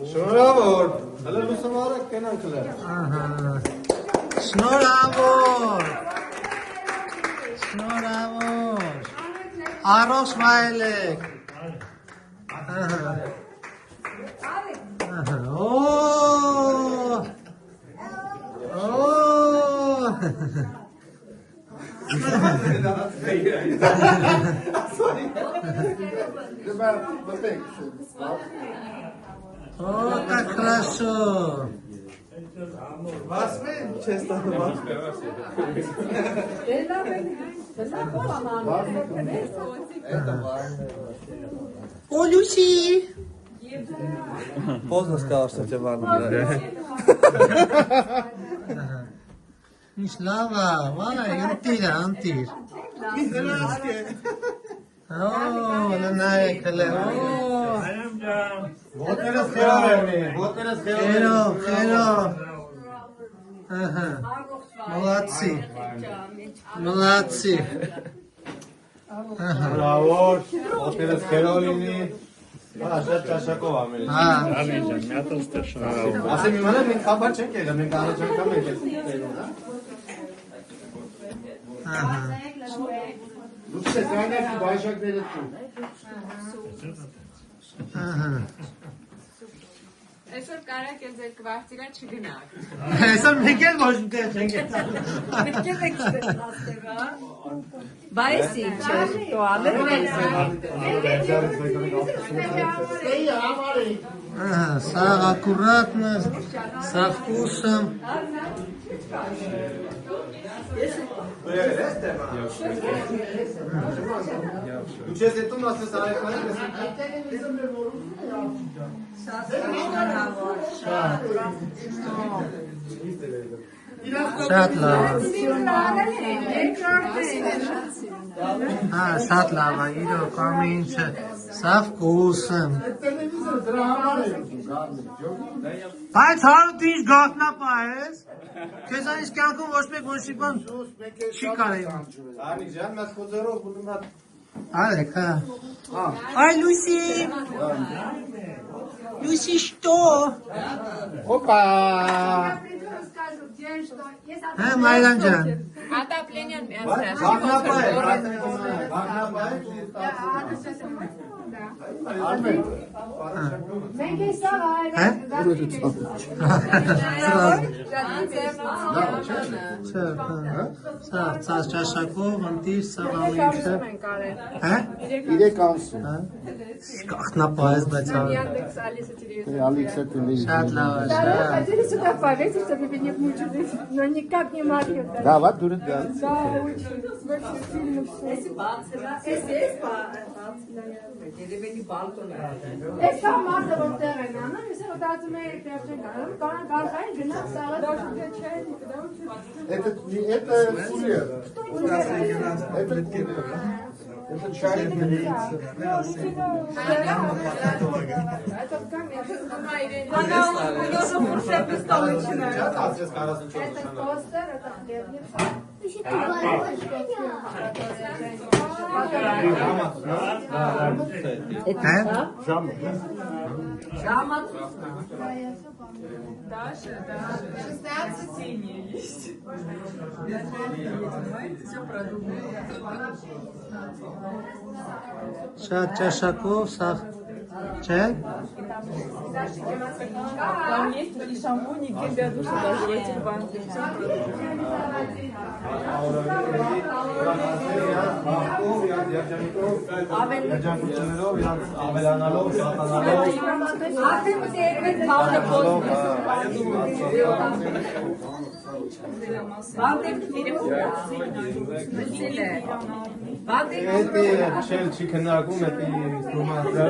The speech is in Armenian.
Շնորհավոր, հələ լուսամարակ կենանք լը։ Շնորհավոր, առողջ վայելեք։ О, как хорошо! Վասմեն, չես տանում։ О, Люси! Поздно сказал, что тебя ванна. Слава, вай, антир. О, նայեկել է, Ոտներս խերով էրնի, ոտներս խերով խերով, մոլացի, Bravo, ոտներս խերով լինի, շատ ճաշակով ամեն ասեմ իմանա մենք խաբար չենք ելը, մենք առաջանկամ ենք Լուքս է կայներ ու բայշակները տու Այսօր կարակ ես այդ կվարտիրա չգնակ Այսօր մենք էլ ոչ մտեղ չենք Մենք եք ստեղծա Բայց ինչ է то Սաղ ակուրատնը, սաղ կուսը Դու չես հետում ասես արեքանը Շատ լավ Շատ լավ իրոք ամեն ինչը սաղ կուսը Բայց հարուտ ինչ գաղտնապա ես Քեզանից կյանքում ոչ մեկ ոչ բան չի կարելի Արնիկ ջան, մաս խոզերով բունում հատ Արեք, Այ Լուսի Լուսի շտո Օպա Մայրան ջան Отопление мяса Բաղնապա է, բաղնապա է Մենք է սաղ Սաղ ծած ճաշակով, ընտիր, սաղ ամենքը Իրեք ամսու Կաղտնապա ես, բայց Ալիքսը տունի շատ լավ է, շատ Хотели сюда повесить, чтобы вы не мучились, но никак не могли. Да, вот дурит, да Да, очень. Очень сильно все. Էսա մարդը որտեղ են անում, ես մտածում եի դեռ չեն կարող, կանան գալխային գնաց սաղը Это фулер Это чай Даша, 16 синие есть. Все продумано. Շատ ճաշակով, սաղ չէ Там есть и шампунь, и гель для душа, даже в этих банках. Это челчи քննարկում է ինստրումենտը